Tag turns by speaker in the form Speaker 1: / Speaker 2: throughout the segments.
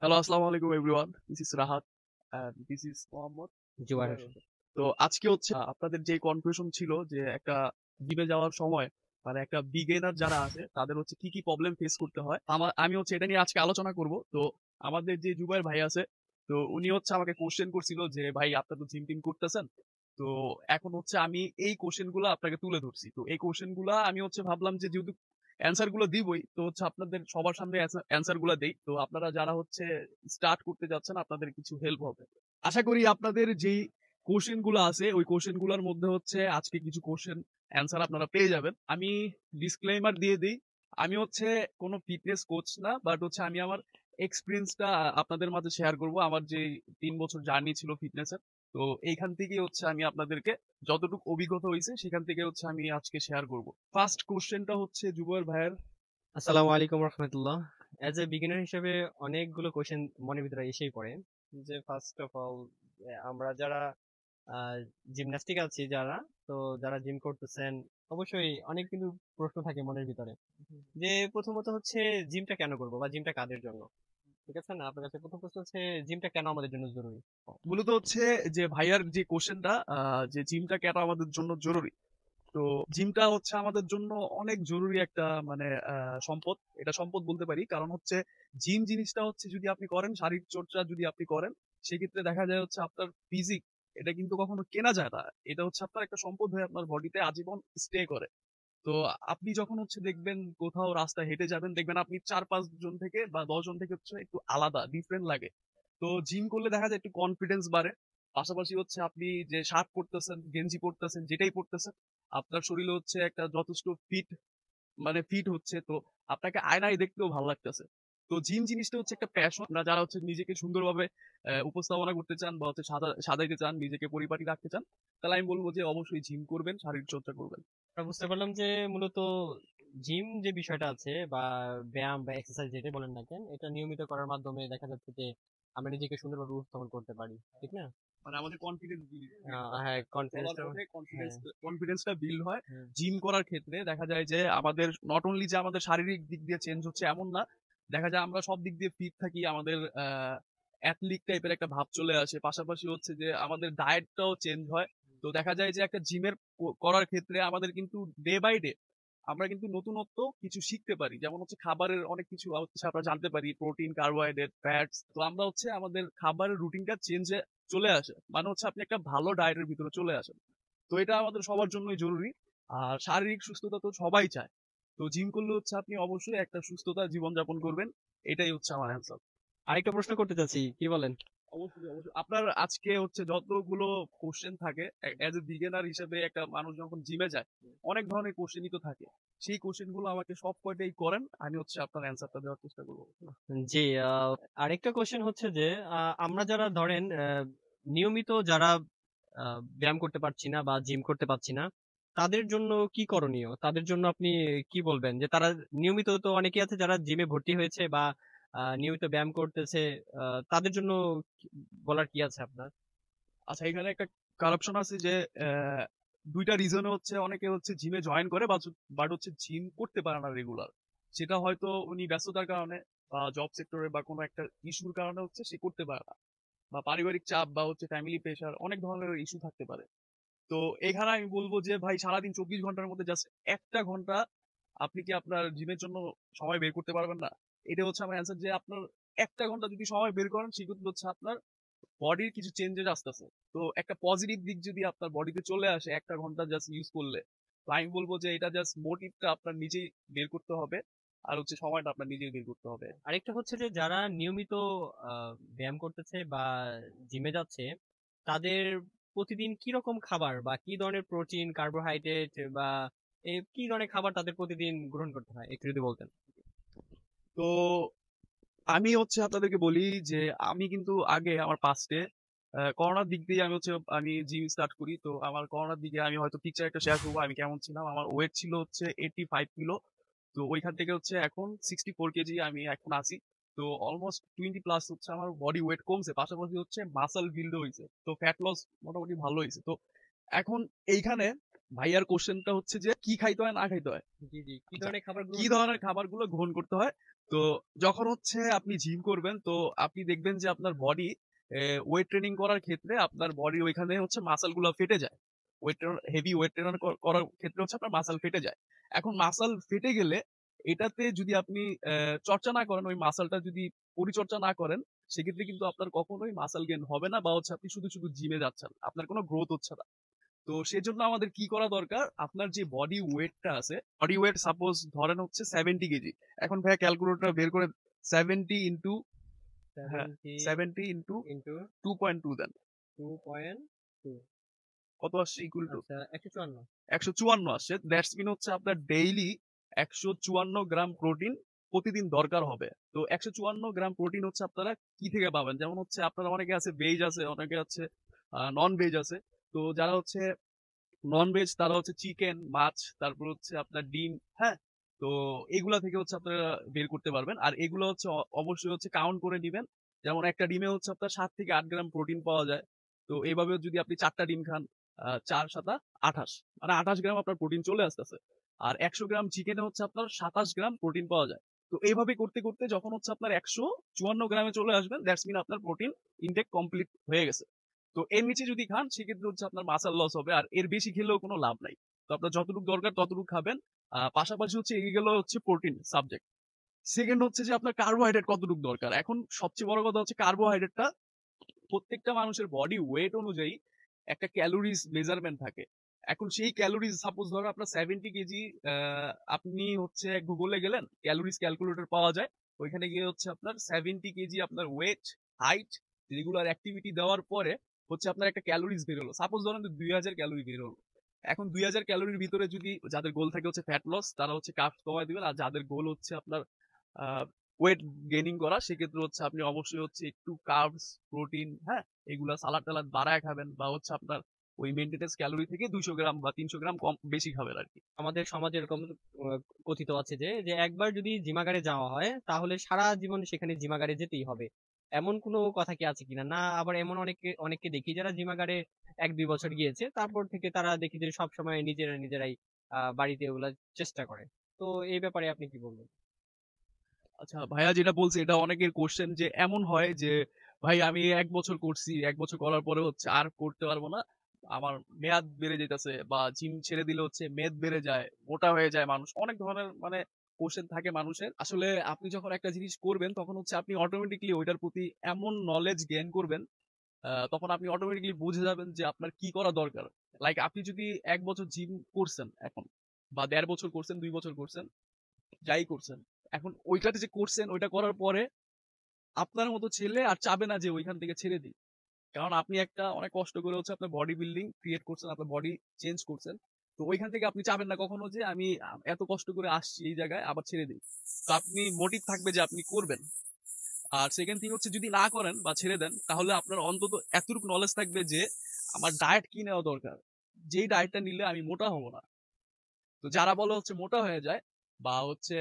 Speaker 1: Hello, আসসালামু আলাইকুম everyone. This is Rahat and this is Mohammad.
Speaker 2: Zubair Hossain.
Speaker 1: তো আজকে হচ্ছে আপনাদের যে কনফিউশন ছিল যে একটা জিমে যাওয়ার সময় মানে একটা বিগিনার যারা আছে তাদের হচ্ছে কি কি প্রবলেম ফেস করতে হয়। আমি হচ্ছে এটা নিয়ে আজকে আলোচনা করব। তো আমাদের যে জুবায়ের ভাই আছে, তো উনি হচ্ছে আমাকে কোশ্চেন করছিল যে ভাই আপনারা তো জিম টিম করতেছেন। তো এখন হচ্ছে আমি এই কোশ্চেন গুলো আপনাকে তুলে ধরছি। তো এই কোশ্চেন গুলা আমি হচ্ছে ভাবলাম যে যেহেতু অ্যান্সার গুলো দিবই, তো হচ্ছে আপনাদের সবার সামনে অ্যান্সার গুলা দেই। তো আপনারা যারা হচ্ছে স্টার্ট করতে যাচ্ছেন আপনাদের কিছু হেল্প হবে। আশা করি আপনাদের যেই কোশ্চেন গুলো আছে ওই কোশ্চেন গুলোর মধ্যে হচ্ছে আজকে কিছু কোশ্চেন অ্যান্সার আপনারা পেয়ে যাবেন। আমি ডিসক্লেইমার দিয়ে দিই, আমি হচ্ছে কোনো ফিটনেস কোচ না, বাট হচ্ছে আমি আমার এক্সপিরিয়েন্সটা আপনাদের মাঝে শেয়ার করব। আমার যে 3 বছর জার্নি ছিল ফিটনেসের, তো এইখান থেকে হচ্ছে আমি আপনাদেরকে যতটুকু অভিজ্ঞতা হয়েছে সেখান থেকে হচ্ছে আমি আজকে শেয়ার করব। ফার্স্ট কোশ্চেনটা হচ্ছে জুবায়ের ভাইয়ের।
Speaker 2: আসসালামু আলাইকুম রাহমাতুল্লাহ। অ্যাজ এ বিগিনার হিসেবে অনেকগুলো কোয়েশ্চেন মনের ভিতরে এসেই পড়ে। যে ফার্স্ট অফ অল আমরা যারা জিমন্যাস্টিক আছি তো যারা জিম করতেছেন অবশ্যই অনেক কিন্তু প্রশ্ন থাকে মনের ভিতরে। যে প্রথমত হচ্ছে জিমটা কেন করব বা জিমটা কাদের জন্য? ঠিক আছে না? আপনার কাছে প্রথম প্রশ্ন হচ্ছে জিমটা কেন আমাদের জন্য জরুরি?
Speaker 1: মূলত হচ্ছে যে ভাইয়ার যে কোশ্চেনটা, যে জিমটা কেন আমাদের জন্য জরুরি। তো জিমটা হচ্ছে আমাদের জন্য অনেক জরুরি একটা মানে সম্পদ। এটা সম্পদ বলতে পারি। কারণ হচ্ছে জিম জিনিসটা হচ্ছে যদি আপনি করেন, শারীরিক চর্চা যদি আপনি করেন, সেক্ষেত্রে দেখা যায় হচ্ছে আপনার ফিজিক এটা কিন্তু কখনো কেনা যায় না। এটা হচ্ছে আপনার একটা সম্পদ হয়ে আপনার বডিতে আজীবন স্টে করে। তো আপনি যখন হচ্ছে দেখবেন কোথাও রাস্তায় হেঁটে যাবেন, দেখবেন আপনি ৪-৫ জন থেকে বা ১০ জন থেকে হচ্ছে একটু আলাদা, ডিফারেন্ট লাগে। তো জিম করলে দেখা যায় একটু কনফিডেন্স বাড়ে। পাশাপাশি হচ্ছে আপনি যে শার্ট পরতেছেন, গেঞ্জি পরতেছেন, যেটাই পরতেছেন, আপনার শরীরে হচ্ছে একটা যথেষ্ট ফিট মানে ফিট হচ্ছে। তো আপনাকে আয়নায় দেখতেও ভালো লাগতেছে। তো জিম জিনিসটা হচ্ছে একটা প্যাশন। আপনারা যারা হচ্ছে নিজেকে সুন্দরভাবে উপস্থাপনা করতে চান বা হচ্ছে সাজাইতে চান, নিজেকে পরিপাটি রাখতে চান, তাহলে আমি বলব যে অবশ্যই জিম করবেন, শারীরিক চর্চা করবেন।
Speaker 2: আমরা বুঝতে পারলাম যে মূলত জিম যে বিষয়টা আছে বা ব্যায়াম বা এক্সারসাইজ যেটাই বলেন না কেন, এটা নিয়মিত করার মাধ্যমে দেখা যাচ্ছে যে আমরা নিজেকে সুন্দরভাবে উপস্থাপন করতে পারি, ঠিক না?
Speaker 1: মানে আমাদের কনফিডেন্স বিল্ড হয়।
Speaker 2: হ্যাঁ,
Speaker 1: চলার
Speaker 2: কনফিডেন্সটা।
Speaker 1: পথে
Speaker 2: হ্যাঁ।
Speaker 1: কনফিডেন্সটা বিল্ড হয়।
Speaker 2: হুম।
Speaker 1: জিম করার ক্ষেত্রে দেখা যায় যে আমাদের নট অনলি যে আমাদের শারীরিক দিক দিয়ে চেঞ্জ হচ্ছে এমন না। দেখা যায় আমরা সব দিক দিয়ে ফিট থাকি। আমাদের অ্যাথলিট টাইপের একটা ভাব চলে আসে। পাশাপাশি হচ্ছে যে আমাদের ডায়েটটাও চেঞ্জ হয়। তো দেখা যায় যে একটা জিমের করার ক্ষেত্রে আমাদের কিন্তু ডে বাই ডে আমরা কিন্তু নতুনত্ব কিছু শিখতে পারি। যেমন হচ্ছে খাবারের অনেক কিছু হচ্ছে আমরা জানতে পারি। Protein, carbohydrate, fats. তো আমরা হচ্ছে আমাদের খাবারের রুটিনটা চেঞ্জে চলে আসে। মানে হচ্ছে আপনি একটা ভালো ডায়েটের ভিতরে চলে আসেন। তো এটা আমাদের সবার জন্যই জরুরি। আর শারীরিক সুস্থতা তো সবাই চায়। তো জিম করলে হচ্ছে আপনি অবশ্যই একটা সুস্থতা জীবনযাপন করবেন। এটাই হচ্ছে আমার অ্যান্সার।
Speaker 2: আরেকটা প্রশ্ন করতে চাচ্ছি, কি বলেন?
Speaker 1: অবশ্যই, অবশ্যই। আপনার আজকে হচ্ছে যতগুলো কোশ্চেন থাকে অ্যাজ এ বিগিনার হিসেবে একটা মানুষ যখন জিমে যায়, অনেক ধরনের কোশ্চেনই তো থাকে। সেই কোশ্চেন গুলো আমাকে সব কয়টাই করেন। আমি হচ্ছে আপনার অ্যান্সারটা দেওয়ার চেষ্টা করবো।
Speaker 2: জি। আরেকটা কোশ্চেন হচ্ছে যে আমরা যারা ধরেন নিয়মিত যারা ব্যায়াম করতে পারছি না বা জিম করতে পারছি না, তাদের জন্য কি করণীয়? তাদের জন্য আপনি কি বলবেন? যে তারা নিয়মিত তো অনেকেই আছে যারা জিমে ভর্তি হয়েছে বা নিয়মিত ব্যায়াম করতেছে, তাদের জন্য বলার কি আছে আপনার?
Speaker 1: আচ্ছা, এখানে একটা কারাপশন আছে যে আহ, দুইটা রিজনে হচ্ছে অনেকে হচ্ছে জিমে জয়েন করে বাট হচ্ছে জিম করতে পারে না রেগুলার। সেটা হয়তো উনি ব্যস্ততার কারণে বা জব সেক্টরে বা কোনো একটা ইস্যুর কারণে হচ্ছে সে করতে পারে না, বা পারিবারিক চাপ বা হচ্ছে ফ্যামিলি প্রেশার, অনেক ধরনের ইস্যু থাকতে পারে। তো এখানে আমি বলবো যে ভাই সারাদিন 24 ঘন্টার মধ্যে জাস্ট একটা ঘন্টা আপনি কি আপনার জিমের জন্য সময় বের করতে পারবেন না? এটা হচ্ছে আমার অ্যান্সার যে আপনার একটা ঘন্টা যদি সময় বের করেন সেক্ষেত্রে হচ্ছে আপনার বডির কিছু চেঞ্জেস আসতেছে। তো একটা পজিটিভ দিক যদি আপনার বডিতে চলে আসে একটা ঘন্টা জাস্ট ইউজ করলে, তো আমি বলবো যে এটা জাস্ট মোটিভটা আপনার নিজেই বের করতে হবে। আর হচ্ছে সময়টা আপনার নিজেই বের করতে হবে।
Speaker 2: আরেকটা হচ্ছে যে যারা নিয়মিত ব্যায়াম করতেছে বা জিমে যাচ্ছে, তাদের প্রতিদিন কি রকম খাবার বা কি ধরনের প্রোটিন, কার্বোহাইড্রেট বা কি ধরনের খাবার তাদের প্রতিদিন গ্রহণ করতে হয়, একটু যদি বলতেন।
Speaker 1: তো আমি হচ্ছে আপনাদেরকে বলি যে আমি কিন্তু আগে আমার পাস্টে করোনার দিক দিয়ে আমি জিম স্টার্ট করি। তো আমার করোনার দিকে আমি হয়তো পিকচার একটা শেয়ার করবো আমি কেমন ছিলাম। আমার ওয়েট ছিল হচ্ছে 85 কিলো। তো ওইখান থেকে হচ্ছে এখন 64 কেজি আমি এখন আছি। তো অলমোস্ট 20 প্লাস হচ্ছে আমার বডি ওয়েট কমছে, পাশাপাশি হচ্ছে মাসল বিল্ড হয়েছে, তো ফ্যাট লস মোটামুটি ভালো হয়েছে। তো এখন এইখানে ভাইয়ার কোশ্চেনটা হচ্ছে যে কি খাইতে হয় না খাইতে হয়।
Speaker 2: জি, জি। কি
Speaker 1: আচ্ছা,
Speaker 2: ধরনের খাবারগুলো
Speaker 1: কি ধরনের খাবারগুলো গ্রহণ করতে হয়? তো যখন হচ্ছে আপনি জিম করবেন তো আপনি দেখবেন যে আপনার বডি ওয়েট ট্রেনিং করার ক্ষেত্রে আপনার বডি ওইখানে হচ্ছে মাসল গুলো ফেটে যায়। হেভি ওয়েট ট্রেনার করার ক্ষেত্রে হচ্ছে আপনার মাসল ফেটে যায়। এখন মাসল ফেটে গেলে এটাতে যদি আপনি চর্চা না করেন, ওই মাসলটা যদি পরিচর্যা না করেন, সেক্ষেত্রে কিন্তু আপনার কখনোই মাসল গেইন হবে না বা হচ্ছে আপনি শুধু জিমে যাচ্ছেন। আপনার কোনো গ্রোথ হচ্ছে না। তো সেজন্য আমাদের কি করা দরকার? আপনার যে বডি ওয়েটটা আছে, বডি ওয়েট সাপোজ ধরেন হচ্ছে 70 কেজি। এখন ভাইয়া ক্যালকুলেটর বের করে 70 ইনটু, হ্যাঁ,
Speaker 2: 70
Speaker 1: 70 ইনটু
Speaker 2: ইনটু
Speaker 1: 2.2 দেন।
Speaker 2: 2.2
Speaker 1: কত আসছে? ইকুয়াল টু
Speaker 2: আচ্ছা 154
Speaker 1: 154 আসছে। দ্যাটস মিন হচ্ছে আপনার ডেইলি 154 গ্রাম প্রোটিন প্রতিদিন দরকার হবে। তো 154 গ্রাম প্রোটিন হচ্ছে আপনারা কি থেকে পাবেন? যেমন হচ্ছে আপনারা অনেকে আছে ভেজ আছে, অনেকে আছে নন ভেজ আছে। তো যারা হচ্ছে নন ভেজ তারা হচ্ছে চিকেন, মাছ, তারপর হচ্ছে আপনার ডিম, হ্যাঁ? তো এগুলা থেকে হচ্ছে আপনারা বের করতে পারবেন। আর এগুলো হচ্ছে অবশ্যই হচ্ছে কাউন্ট করে নিবেন। যেমন একটা ডিমে হচ্ছে আপনার ৭ থেকে ৮ গ্রাম প্রোটিন পাওয়া যায়। তো এভাবে যদি আপনি ৪ টা ডিম খান, ৪ ৭ ২৮, মানে ২৮ গ্রাম আপনার প্রোটিন চলে আসতেছে। আর ১০০ গ্রাম চিকেনে হচ্ছে আপনার ২৭ গ্রাম প্রোটিন পাওয়া যায়। তো এইভাবে করতে, করতে যখন হচ্ছে আপনার ১৫৪ গ্রামে চলে আসবেন, দ্যাটস মিন আপনার প্রোটিন ইনটেক কমপ্লিট হয়ে গেছে। তো এর নিচে যদি খান সেক্ষেত্রে হচ্ছে আপনার মাসল লস হবে, আর এর বেশি খেলেও কোনো লাভ নাই। তো আপনার যতটুকু দরকার ততটুকু খাবেন। পাশাপাশি হচ্ছে এগিয়ে গেল হচ্ছে প্রোটিন সাবজেক্ট। সেকেন্ড হচ্ছে যে আপনার কার্বোহাইড্রেট কতটুকু দরকার। এখন সবচেয়ে বড় কথা হচ্ছে কার্বোহাইড্রেটটা প্রত্যেকটা মানুষের বডি ওয়েট অনুযায়ী একটা ক্যালোরিজ মেজারমেন্ট থাকে। এখন সেই ক্যালোরিজ সাপোজ ধরো আপনার 70 কেজি, আপনি হচ্ছে গুগলে গেলেন, ক্যালোরিজ ক্যালকুলেটর পাওয়া যায়। ওইখানে গিয়ে হচ্ছে আপনার 70 কেজি আপনার ওয়েট, হাইট, রেগুলার অ্যাক্টিভিটি দেওয়ার পরে হচ্ছে আপনার একটা ক্যালোরিজ বের হলো। সাপোজ ধরেন 2000 ক্যালোরি বের হলো। এখন 2000 ক্যালোরির ভিতরে যদি যাদের গোল থাকে হচ্ছে ফ্যাট লস, তারা হচ্ছে কার্বস কমায় দিবেন। আর যাদের গোল হচ্ছে আপনার ওয়েট গেইনিং করা, সেক্ষেত্রে হচ্ছে আপনি অবশ্যই হচ্ছে একটু কার্বস, প্রোটিন, হ্যাঁ, এগুলা সালাদ টালাদ বাড়ায় খাবেন বা হচ্ছে আপনার ওই মেনটেনেন্স ক্যালোরি থেকে 200 গ্রাম বা 300 গ্রাম কম বেশি খাবেন আর কি।
Speaker 2: আমাদের সমাজে এরকম কথিত আছে যে যে একবার যদি জিমাগারে যাওয়া হয় তাহলে সারা জীবন সেখানে জিমাগারে যেতেই হবে। এমন কোনো কথা কি আছে কিনা? না আবার এমন অনেককে অনেককে দেখি যারা জিমাগারে 1-2 বছর গিয়েছে তারপর থেকে তারা দেখি যে সব সময় নিজেরাই বাড়িতে ওগুলা চেষ্টা করে। তো এই ব্যাপারে আপনি কি বলবেন?
Speaker 1: আচ্ছা, ভাইয়া যেটা বলছে এটা অনেকের কোশ্চেন, যে এমন হয় যে ভাই আমি ১ বছর করছি, ১ বছর করার পরে হচ্ছে আর করতে পারবো না, আমার মেয়াদ বেড়ে যেতেছে, বা জিম ছেড়ে দিলে হচ্ছে মেদ বেড়ে যায়, মোটা হয়ে যায় মানুষ, অনেক ধরনের মানে কোশ্চেন থাকে মানুষের। আসলে আপনি যখন একটা জিনিস করবেন তখন হচ্ছে আপনি অটোমেটিকলি ওইটার প্রতি এমন নলেজ গেইন করবেন, তখন আপনি অটোমেটিকলি বুঝে যাবেন যে আপনার কি করা দরকার। লাইক আপনি যদি ১ বছর জিম করছেন এখন, বা ১.৫ বছর করছেন, ২ বছর করছেন, যাই করছেন, এখন ওইটাতে যে করছেন ওইটা করার পরে আপনার মতো ছেলে আর চাবে না যে ওইখান থেকে ছেড়ে দিই। কারণ আপনি একটা অনেক কষ্ট করে হচ্ছে আপনার বডি বিল্ডিং ক্রিয়েট করছেন, আপনার বডি চেঞ্জ করছেন। তো ওইখান থেকে আপনি চাবেন না কখনো যে আমি এত কষ্ট করে আসছি এই জায়গায় আবার ছেড়ে দিই। তো আপনি মোটিভ থাকবে যে আপনি করবেন। আর সেকেন্ড থিং হচ্ছে যদি না করেন বা ছেড়ে দেন, তাহলে আপনার অন্তত এতটুকু নলেজ থাকবে যে আমার ডায়েট কি নেওয়া দরকার, যেই ডায়েটটা নিলে আমি মোটা হব না। তো যারা বলে হচ্ছে মোটা হয়ে যায়, বা হচ্ছে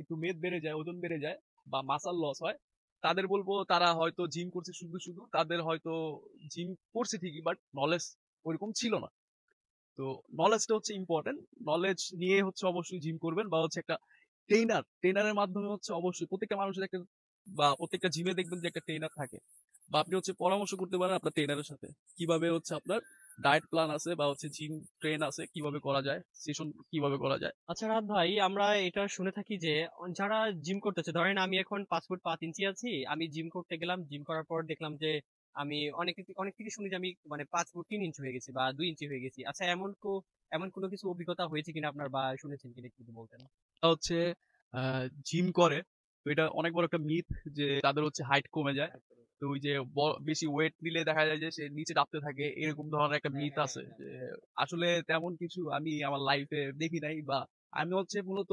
Speaker 1: একটু মেদ বেড়ে যায়, ওজন বেড়ে যায়, বা মাসাল লস হয়, তাদের বলবো তারা হয়তো জিম করছে শুধু শুধু, তাদের হয়তো জিম করছে ঠিকই বাট নলেজ ওইরকম ছিল না। তো নলেজটা হচ্ছে ইম্পর্টেন্ট। নলেজ নিয়ে হচ্ছে অবশ্যই জিম করবেন, বা হচ্ছে একটা ট্রেনারের মাধ্যমে হচ্ছে অবশ্যই প্রত্যেকটা মানুষের একটা, বা প্রত্যেকটা জিমে দেখবেন যে একটা ট্রেনার থাকে, বা আপনি হচ্ছে পরামর্শ করতে পারেন আপনার ট্রেনারের সাথে কিভাবে হচ্ছে আপনার ডায়েট প্ল্যান আছে বা হচ্ছে জিম ট্রেন আছে কিভাবে করা যায়, সেশন কিভাবে করা যায়।
Speaker 2: আচ্ছা রাত ভাই, আমরা এটা শুনে থাকি যে যারা জিম করতেছে, ধরেন আমি এখন 5 ফুট 5 ইঞ্চি আছি, আমি জিম করতে গেলাম, জিম করার পর দেখলাম যে আমি অনেক অনেক থেকে শুনি যে আমি মানে 5 ফুট 3 ইঞ্চি হয়ে গেছি বা 2 ইঞ্চি হয়ে গেছি। আচ্ছা এমন কোনো কিছু অভিজ্ঞতা হয়েছে কিনা আপনার, বা শুনেছেন কিনা একটু যদি বলতেন?
Speaker 1: হচ্ছে জিম করে, তো এটা অনেক বড় একটা মিথ যে তাদের হচ্ছে হাইট কমে যায়। তো ওই যে বেশি ওয়েট নিলে দেখা যায় যে সে নিচে নামতে থাকে, এরকম ধরনের একটা
Speaker 2: হ্যাঁ,
Speaker 1: মিথ
Speaker 2: হ্যাঁ,
Speaker 1: আছে
Speaker 2: হ্যাঁ।
Speaker 1: যে আসলে তেমন কিছু আমি আমার লাইফে দেখি নাই, বা আমি হচ্ছে মূলত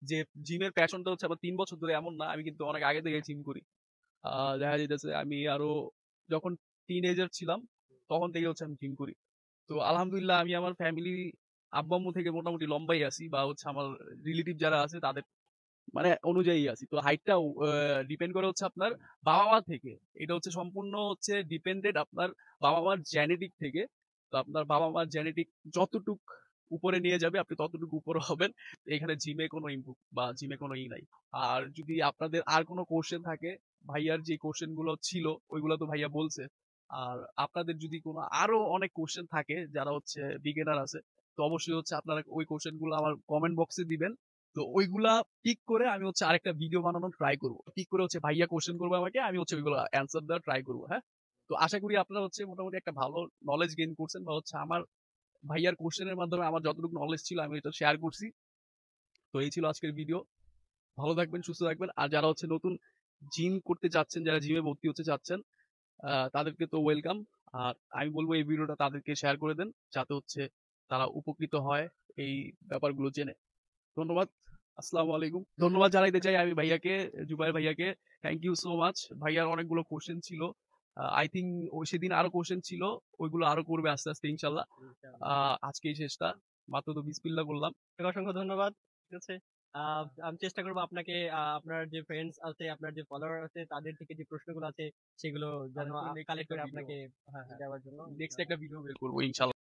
Speaker 1: যে জিমের প্যাশনটা হচ্ছে আবার ৩ বছর ধরে এমন না, আমি কিন্তু অনেক আগে থেকে জিম করি। দেখা যাইতেছে আমি আরো যখন টিনেজার ছিলাম তখন থেকে হচ্ছে আমি জিম করি। তো আলহামদুলিল্লাহ আমি আমার ফ্যামিলি আব্বু আম্মু থেকে মোটামুটি লম্বাই আছি, বা হচ্ছে আমার রিলেটিভ যারা আছে তাদের মানে অনুযায়ী আছি। তো হাইটটাও ডিপেন্ড করে হচ্ছে আপনার বাবা-মা থেকে। এটা হচ্ছে সম্পূর্ণ হচ্ছে ডিপেন্ডেন্ট আপনার বাবা-মার জেনেটিক থেকে। তো আপনার বাবা মার জেনেটিক যতটুক উপরে নিয়ে যাবে আপনি ততটুকু উপরে হবেন। এখানে জিমে কোনো ইমপ্রুভ বা জিমে কোনো নাই। আর যদি আপনাদের আর কোনো কোশ্চেন থাকে, ভাইয়ার যে কোশ্চেন গুলো ছিল ওইগুলো তো ভাইয়া বলছে। আর আপনাদের যদি কোনো আরো অনেক কোশ্চেন থাকে যারা হচ্ছে বিগিনার আছে, তো অবশ্যই হচ্ছে আপনারা ওই কোশ্চেন গুলো আমার কমেন্ট বক্সে দিবেন। তো ওইগুলা পিক করে আমি হচ্ছে আরেকটা ভিডিও বানানোর ট্রাই করবো। পিক করে হচ্ছে ভাইয়া কোশ্চেন করবো আমাকে, আমি হচ্ছে ওইগুলো অ্যান্সার দেওয়ার ট্রাই করবো। হ্যাঁ, তো আশা করি আপনারা হচ্ছে মোটামুটি একটা ভালো নলেজ গেইন করছেন, বা হচ্ছে আমার ভাইয়ার কোশ্চেনের মাধ্যমে আমার যতটুকু নলেজ ছিল আমি এটা শেয়ার করছি। তো এই ছিল আজকের ভিডিও। ভালো থাকবেন, সুস্থ থাকবেন। আর যারা হচ্ছে নতুন জিম করতে চাচ্ছেন, যারা জিমে ভর্তি হতে চাচ্ছেন, তাদেরকে তো ওয়েলকাম। আর আমি বলবো এই ভিডিওটা তাদেরকে শেয়ার করে দেন, যাতে হচ্ছে তারা উপকৃত হয় এই ব্যাপারগুলো জেনে। ধন্যবাদ। আসসালামু আলাইকুম। ধন্যবাদ জানাইতে চাই আমি ভাইয়াকে, জুবাইর ভাইয়াকে। Thank you so much. ভাইয়ার অনেকগুলো কোশ্চেন ছিল। আই থিংক ওই সেদিন আরো কোশ্চেন ছিল, ওইগুলো আরো করবে আস্তে আস্তে ইনশাল্লাহ। আজকেই শেষটা, মাত্র তো বিসমিল্লাহ বললাম।
Speaker 2: অসংখ্য ধন্যবাদ। ঠিক আছে। আমি চেষ্টা করবো আপনাকে আপনার যে ফ্রেন্ডস আছে, আপনার যে ফলোয়ার আছে, তাদের থেকে যে প্রশ্নগুলো আছে সেগুলো যেন
Speaker 1: তাদের জন্য next
Speaker 2: কালেক্ট
Speaker 1: একটা
Speaker 2: করে
Speaker 1: video,
Speaker 2: আপনাকে
Speaker 1: হ্যাঁ হ্যাঁ,
Speaker 2: দেওয়ার জন্য
Speaker 1: নেক্সট একটা ভিডিও বের করবো ইনশাল্লাহ।